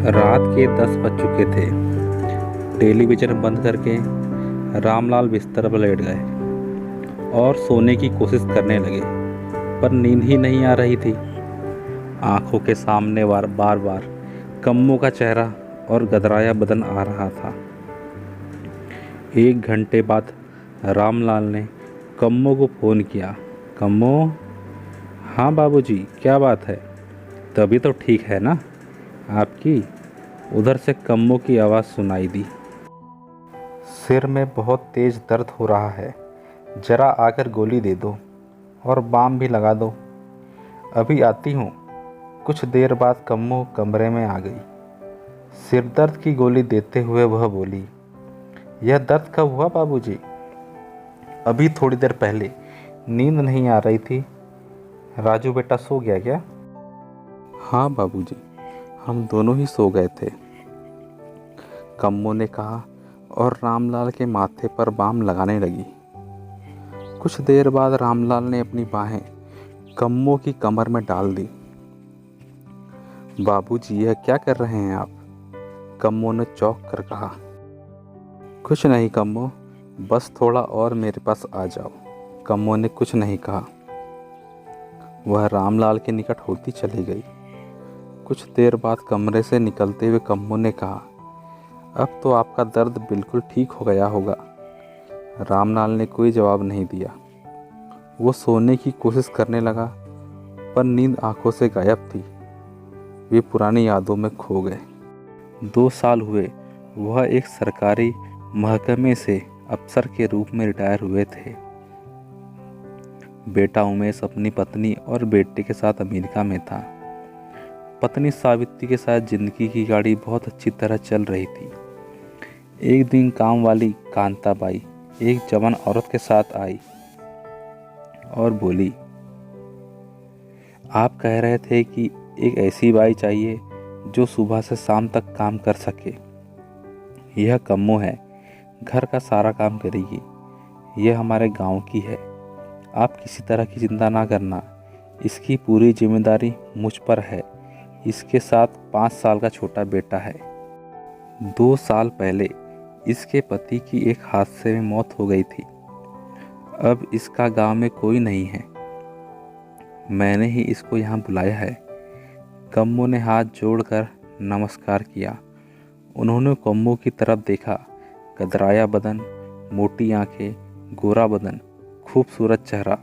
रात के 10 बज चुके थे। टेलीविज़न बंद करके रामलाल बिस्तर पर लेट गए और सोने की कोशिश करने लगे, पर नींद ही नहीं आ रही थी। आंखों के सामने बार बार कम्मो का चेहरा और गदराया बदन आ रहा था। 1 घंटे बाद रामलाल ने कम्मो को फ़ोन किया। कम्मो? हाँ बाबूजी, क्या बात है? तभी तो ठीक है ना आपकी? उधर से कम्मो की आवाज़ सुनाई दी। सिर में बहुत तेज़ दर्द हो रहा है, ज़रा आकर गोली दे दो और बाम भी लगा दो। अभी आती हूँ। कुछ देर बाद कम्मो कमरे में आ गई। सिर दर्द की गोली देते हुए वह बोली, यह दर्द कब हुआ बाबूजी? अभी थोड़ी देर पहले। नींद नहीं आ रही थी। राजू बेटा सो गया क्या? हाँ बाबूजी, हम दोनों ही सो गए थे, कम्मो ने कहा और रामलाल के माथे पर बाम लगाने लगी। कुछ देर बाद रामलाल ने अपनी बाहें कम्मो की कमर में डाल दी। बाबूजी, यह क्या कर रहे हैं आप? कम्मो ने चौंक कर कहा। कुछ नहीं कम्मो, बस थोड़ा और मेरे पास आ जाओ। कम्मो ने कुछ नहीं कहा। वह रामलाल के निकट होती चली गई। कुछ देर बाद कमरे से निकलते हुए कम्मो ने कहा, अब तो आपका दर्द बिल्कुल ठीक हो गया होगा। रामलाल ने कोई जवाब नहीं दिया। वो सोने की कोशिश करने लगा, पर नींद आंखों से गायब थी। वे पुरानी यादों में खो गए। 2 साल हुए वह एक सरकारी महकमे से अफसर के रूप में रिटायर हुए थे। बेटा उमेश अपनी पत्नी और बेटे के साथ अमेरिका में था। पत्नी सावित्री के साथ जिंदगी की गाड़ी बहुत अच्छी तरह चल रही थी। एक दिन काम वाली कांताबाई एक जवान औरत के साथ आई और बोली, आप कह रहे थे कि एक ऐसी बाई चाहिए जो सुबह से शाम तक काम कर सके। यह कम्मो है, घर का सारा काम करेगी। यह हमारे गांव की है। आप किसी तरह की चिंता ना करना, इसकी पूरी जिम्मेदारी मुझ पर है। इसके साथ 5 साल का छोटा बेटा है। 2 साल पहले इसके पति की एक हादसे में मौत हो गई थी। अब इसका गांव में कोई नहीं है। मैंने ही इसको यहाँ बुलाया है। कम्मो ने हाथ जोड़कर नमस्कार किया। उन्होंने कम्मो की तरफ देखा। गदराया बदन, मोटी आंखें, गोरा बदन, खूबसूरत चेहरा।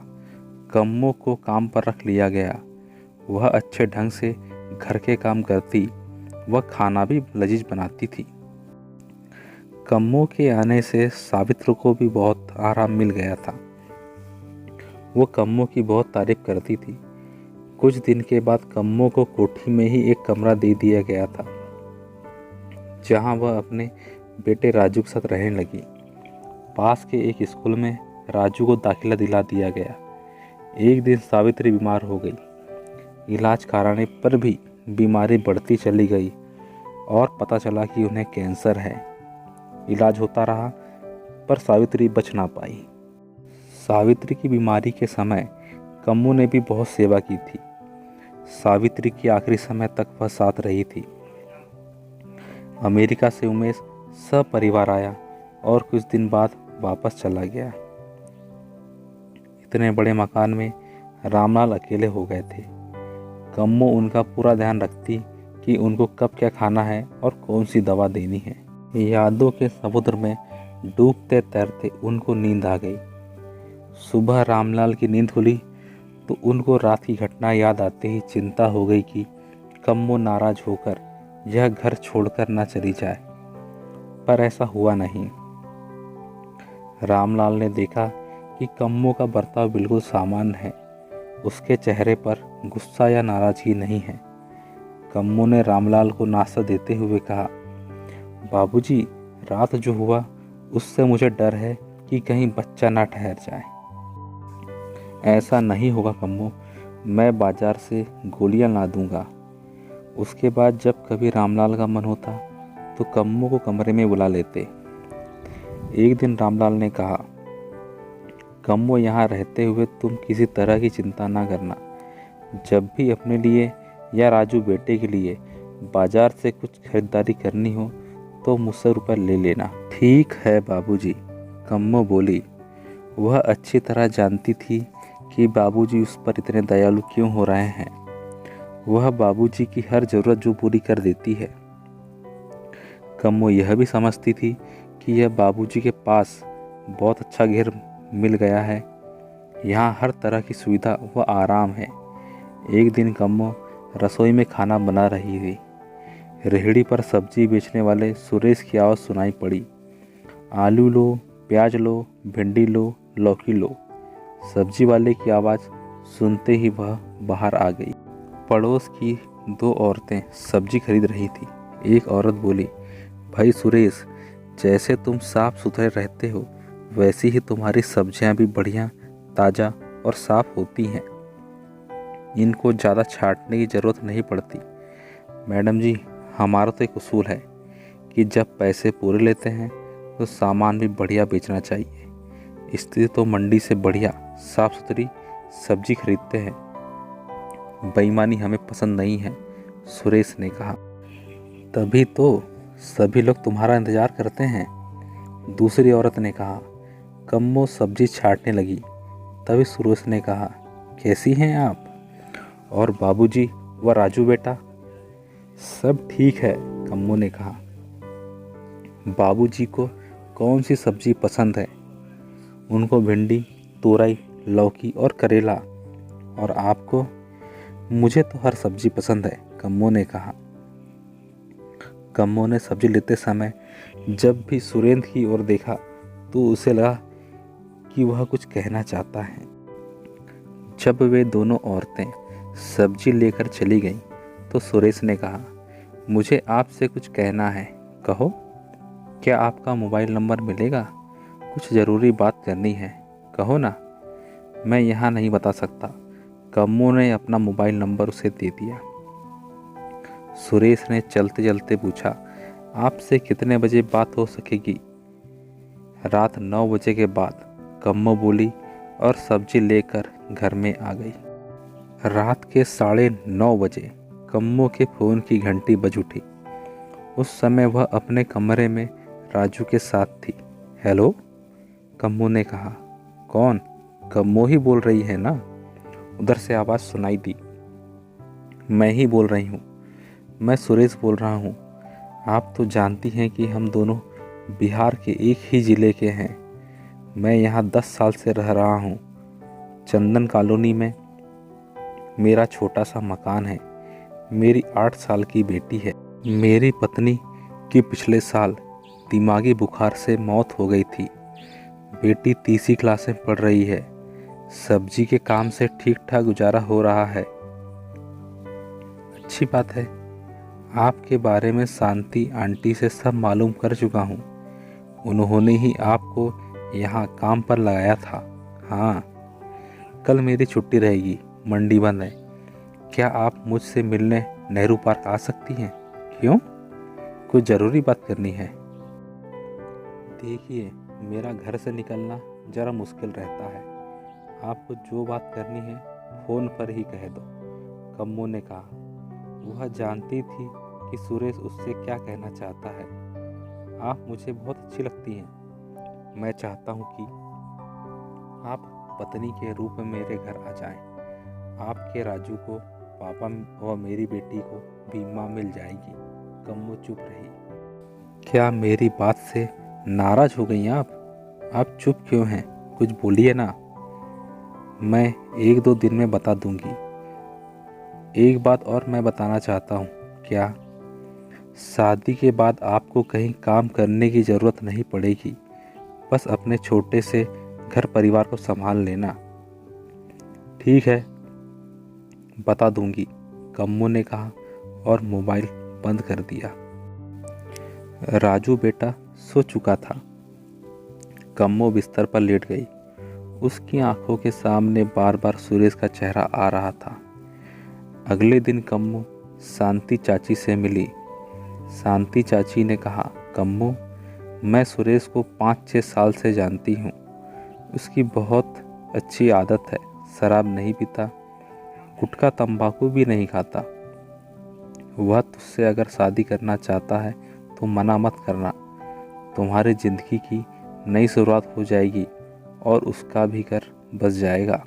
कम्मो को काम पर रख लिया गया। वह अच्छे ढंग से घर के काम करती। वह खाना भी लजीज बनाती थी। कम्मो के आने से सावित्र को भी बहुत आराम मिल गया था। वो कम्मो की बहुत तारीफ करती थी। कुछ दिन के बाद कम्मो को कोठी में ही एक कमरा दे दिया गया था, जहां वह अपने बेटे राजू के साथ रहने लगी। पास के एक स्कूल में राजू को दाखिला दिला दिया गया। एक दिन सावित्री बीमार हो गई। इलाज कराने पर भी बीमारी बढ़ती चली गई और पता चला कि उन्हें कैंसर है। इलाज होता रहा, पर सावित्री बच ना पाई। सावित्री की बीमारी के समय कम्मो ने भी बहुत सेवा की थी। सावित्री की आखिरी समय तक वह साथ रही थी। अमेरिका से उमेश सपरिवार आया और कुछ दिन बाद वापस चला गया। इतने बड़े मकान में रामलाल अकेले हो गए थे। कम्मो उनका पूरा ध्यान रखती कि उनको कब क्या खाना है और कौन सी दवा देनी है। यादों के समुद्र में डूबते तैरते उनको नींद आ गई। सुबह रामलाल की नींद खुली तो उनको रात की घटना याद आते ही चिंता हो गई कि कम्मो नाराज होकर यह घर छोड़कर न चली जाए, पर ऐसा हुआ नहीं। रामलाल ने देखा कि कम्मो का बर्ताव बिल्कुल सामान्य है। उसके चेहरे पर गुस्सा या नाराजगी नहीं है। कम्मो ने रामलाल को नाश्ता देते हुए कहा, बाबूजी, रात जो हुआ उससे मुझे डर है कि कहीं बच्चा ना ठहर जाए। ऐसा नहीं होगा कम्मो, मैं बाजार से गोलियां ला दूंगा। उसके बाद जब कभी रामलाल का मन होता तो कम्मो को कमरे में बुला लेते। एक दिन रामलाल ने कहा, कम्मो, यहाँ रहते हुए तुम किसी तरह की चिंता ना करना। जब भी अपने लिए या राजू बेटे के लिए बाजार से कुछ खरीदारी करनी हो तो मुझसे रुपये ले लेना। ठीक है बाबूजी, कम्मो बोली। वह अच्छी तरह जानती थी कि बाबूजी उस पर इतने दयालु क्यों हो रहे हैं। वह बाबूजी की हर ज़रूरत जो पूरी कर देती है। कम्मो यह भी समझती थी कि यह बाबूजी के पास बहुत अच्छा घर मिल गया है। यहाँ हर तरह की सुविधा व आराम है। एक दिन कम्मो रसोई में खाना बना रही थी। रेहड़ी पर सब्जी बेचने वाले सुरेश की आवाज़ सुनाई पड़ी। आलू लो, प्याज लो, भिंडी लो, लौकी लो। सब्जी वाले की आवाज़ सुनते ही वह बाहर आ गई। पड़ोस की दो औरतें सब्जी खरीद रही थी। एक औरत बोली, भाई सुरेश, जैसे तुम साफ सुथरे रहते हो वैसी ही तुम्हारी सब्जियां भी बढ़िया, ताज़ा और साफ होती हैं। इनको ज़्यादा छांटने की ज़रूरत नहीं पड़ती। मैडम जी, हमारा तो एक उसूल है कि जब पैसे पूरे लेते हैं तो सामान भी बढ़िया बेचना चाहिए। इसलिए तो मंडी से बढ़िया साफ सुथरी सब्जी खरीदते हैं। बेईमानी हमें पसंद नहीं है, सुरेश ने कहा। तभी तो सभी लोग तुम्हारा इंतज़ार करते हैं, दूसरी औरत ने कहा। कम्मो सब्जी छांटने लगी। तभी सुरेश ने कहा, कैसी हैं आप? और बाबूजी व राजू बेटा? सब ठीक है, कम्मो ने कहा। बाबूजी को कौन सी सब्जी पसंद है? उनको भिंडी, तोरई, लौकी और करेला। और आपको? मुझे तो हर सब्जी पसंद है, कम्मो ने कहा। कम्मो ने सब्जी लेते समय जब भी सुरेंद्र की ओर देखा तो उसे लगा कि वह कुछ कहना चाहता है। जब वे दोनों औरतें सब्जी लेकर चली गईं तो सुरेश ने कहा, मुझे आपसे कुछ कहना है, कहो। क्या आपका मोबाइल नंबर मिलेगा? कुछ ज़रूरी बात करनी है, कहो ना। मैं यहाँ नहीं बता सकता। कम्मो ने अपना मोबाइल नंबर उसे दे दिया। सुरेश ने चलते चलते पूछा, आपसे कितने बजे बात हो सकेगी? रात 9 बजे के बाद, कम्मो बोली और सब्जी लेकर घर में आ गई। रात के 9:30 बजे कम्मो के फ़ोन की घंटी बज उठी। उस समय वह अपने कमरे में राजू के साथ थी। हेलो, कम्मो ने कहा। कौन? कम्मो ही बोल रही है ना? उधर से आवाज़ सुनाई दी। मैं ही बोल रही हूँ। मैं सुरेश बोल रहा हूँ। आप तो जानती हैं कि हम दोनों बिहार के एक ही ज़िले के हैं। मैं यहाँ 10 साल से रह रहा हूँ। चंदन कॉलोनी में मेरा छोटा सा मकान है। मेरी 8 साल की बेटी है। मेरी पत्नी की पिछले साल दिमागी बुखार से मौत हो गई थी। बेटी तीसरी क्लास में पढ़ रही है। सब्जी के काम से ठीक ठाक गुजारा हो रहा है। अच्छी बात है। आपके बारे में शांति आंटी से सब मालूम कर चुका हूँ। उन्होंने ही आपको यहाँ काम पर लगाया था। हाँ, कल मेरी छुट्टी रहेगी, मंडी बंद है। क्या आप मुझसे मिलने नेहरू पार्क आ सकती हैं? क्यों? कुछ ज़रूरी बात करनी है। देखिए, मेरा घर से निकलना ज़रा मुश्किल रहता है। आपको जो बात करनी है फ़ोन पर ही कह दो, कम्मो ने कहा। वह जानती थी कि सुरेश उससे क्या कहना चाहता है। आप मुझे बहुत अच्छी लगती हैं। मैं चाहता हूँ कि आप पत्नी के रूप में मेरे घर आ जाएं। आपके राजू को पापा और मेरी बेटी को भी माँ मिल जाएगी। कम्मो चुप रही। क्या मेरी बात से नाराज़ हो गई आप? आप चुप क्यों हैं? कुछ बोलिए ना। मैं 1-2 दिन में बता दूंगी। एक बात और मैं बताना चाहता हूँ। क्या? शादी के बाद आपको कहीं काम करने की ज़रूरत नहीं पड़ेगी। बस अपने छोटे से घर परिवार को संभाल लेना। ठीक है, बता दूंगी, कम्मो ने कहा और मोबाइल बंद कर दिया। राजू बेटा सो चुका था। कम्मो बिस्तर पर लेट गई। उसकी आंखों के सामने बार बार सुरेश का चेहरा आ रहा था। अगले दिन कम्मो शांति चाची से मिली। शांति चाची ने कहा, कम्मो, मैं सुरेश को 5-6 साल से जानती हूँ। उसकी बहुत अच्छी आदत है। शराब नहीं पीता, गुटखा तंबाकू भी नहीं खाता। वह तुझसे अगर शादी करना चाहता है तो मना मत करना। तुम्हारी ज़िंदगी की नई शुरुआत हो जाएगी और उसका भी घर बस जाएगा।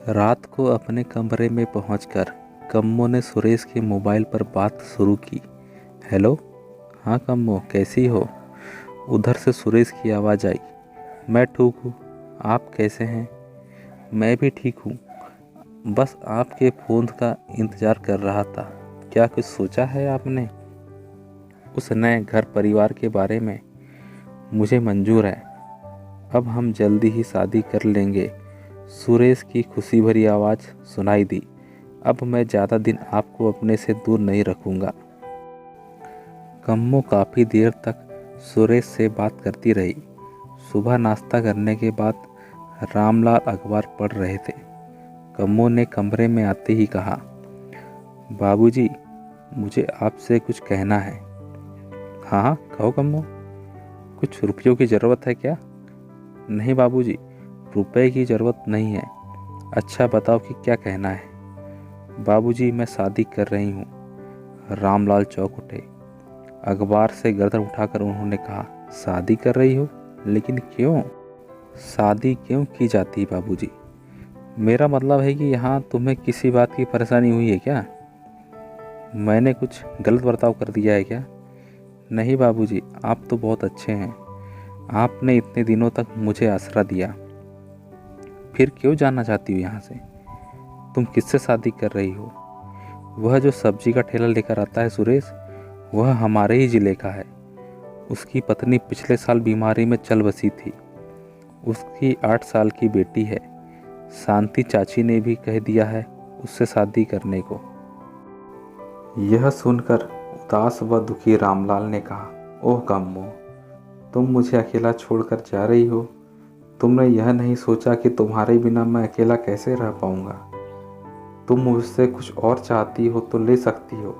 रात को अपने कमरे में पहुंचकर कम्मो ने सुरेश के मोबाइल पर बात शुरू की। हेलो, हाँ कम्मो, कैसी हो? उधर से सुरेश की आवाज़ आई। मैं ठीक हूँ, आप कैसे हैं? मैं भी ठीक हूँ, बस आपके फ़ोन का इंतज़ार कर रहा था। क्या कुछ सोचा है आपने उस नए घर परिवार के बारे में? मुझे मंजूर है, अब हम जल्दी ही शादी कर लेंगे। सुरेश की खुशी भरी आवाज़ सुनाई दी। अब मैं ज़्यादा दिन आपको अपने से दूर नहीं रखूँगा। कम्मो काफ़ी देर तक सुरेश से बात करती रही। सुबह नाश्ता करने के बाद रामलाल अखबार पढ़ रहे थे। कम्मो ने कमरे में आते ही कहा, बाबूजी, मुझे आपसे कुछ कहना है। हाँ हाँ, कहो कम्मो। कुछ रुपयों की ज़रूरत है क्या? नहीं बाबूजी, रुपए की ज़रूरत नहीं है। अच्छा बताओ कि क्या कहना है। बाबूजी, मैं शादी कर रही हूँ। रामलाल चौंक उठे। अखबार से गर्दन उठाकर उन्होंने कहा, शादी कर रही हो? लेकिन क्यों? शादी क्यों की जाती बाबूजी? मेरा मतलब है कि यहाँ तुम्हें किसी बात की परेशानी हुई है क्या? मैंने कुछ गलत बर्ताव कर दिया है क्या? नहीं बाबूजी, आप तो बहुत अच्छे हैं। आपने इतने दिनों तक मुझे आसरा दिया। फिर क्यों जाना चाहती हो यहाँ से? तुम किससे शादी कर रही हो? वह जो सब्जी का ठेला लेकर आता है सुरेश, वह हमारे ही ज़िले का है। उसकी पत्नी पिछले साल बीमारी में चल बसी थी। उसकी 8 साल की बेटी है। शांति चाची ने भी कह दिया है उससे शादी करने को। यह सुनकर उदास व दुखी रामलाल ने कहा, ओह कम्मो, तुम मुझे अकेला छोड़कर जा रही हो। तुमने यह नहीं सोचा कि तुम्हारे बिना मैं अकेला कैसे रह पाऊंगा। तुम मुझसे कुछ और चाहती हो तो ले सकती हो,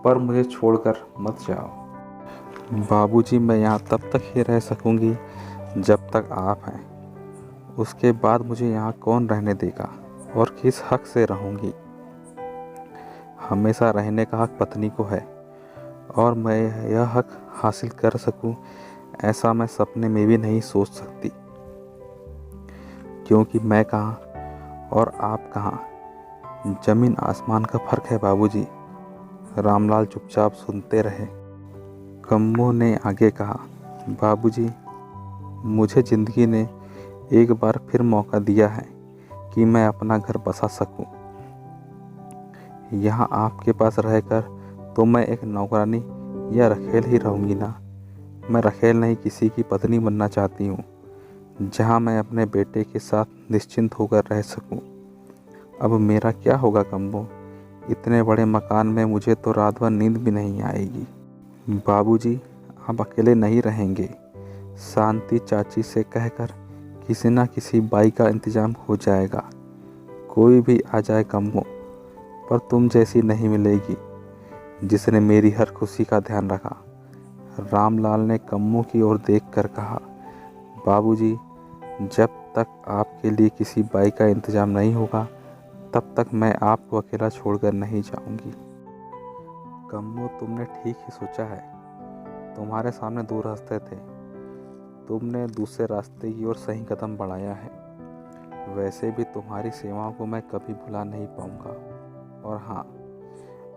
पर मुझे छोड़कर मत जाओ। बाबूजी, मैं यहाँ तब तक ही रह सकूंगी जब तक आप हैं। उसके बाद मुझे यहाँ कौन रहने देगा और किस हक से रहूंगी? हमेशा रहने का हक पत्नी को है और मैं यह हक हासिल कर सकूं, ऐसा मैं सपने में भी नहीं सोच सकती। क्योंकि मैं कहाँ और आप कहाँ, जमीन आसमान का फ़र्क है बाबूजी। रामलाल चुपचाप सुनते रहे। कम्मो ने आगे कहा, बाबूजी, मुझे ज़िंदगी ने एक बार फिर मौका दिया है कि मैं अपना घर बसा सकूं। यहाँ आपके पास रहकर तो मैं एक नौकरानी या रखेल ही रहूँगी ना। मैं रखेल नहीं, किसी की पत्नी बनना चाहती हूँ, जहाँ मैं अपने बेटे के साथ निश्चिंत होकर रह सकूं। अब मेरा क्या होगा कम्मो? इतने बड़े मकान में मुझे तो रात भर नींद भी नहीं आएगी। बाबूजी, आप अकेले नहीं रहेंगे। शांति चाची से कहकर किसी न किसी बाई का इंतजाम हो जाएगा। कोई भी आ जाए कम्मो, पर तुम जैसी नहीं मिलेगी जिसने मेरी हर खुशी का ध्यान रखा। रामलाल ने कम्मो की ओर देखकर कहा, बाबूजी, जब तक आपके लिए किसी बाई का इंतजाम नहीं होगा तब तक मैं आपको अकेला छोड़कर नहीं जाऊंगी। कम्मो, तुमने ठीक ही सोचा है। तुम्हारे सामने 2 रास्ते थे। तुमने दूसरे रास्ते की ओर सही कदम बढ़ाया है। वैसे भी तुम्हारी सेवाओं को मैं कभी भुला नहीं पाऊंगा। और हाँ,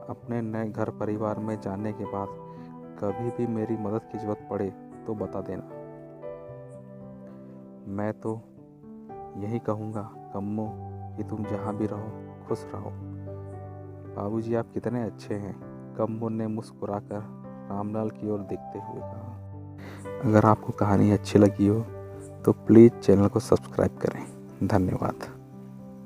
अपने नए घर परिवार में जाने के बाद कभी भी मेरी मदद की ज़रूरत पड़े तो बता देना। मैं तो यही कहूँगा कम्मो कि तुम जहाँ भी रहो खुश रहो। बाबूजी, आप कितने अच्छे हैं, कम्मो ने मुस्कुराकर रामलाल की ओर देखते हुए कहा। अगर आपको कहानी अच्छी लगी हो तो प्लीज़ चैनल को सब्सक्राइब करें। धन्यवाद।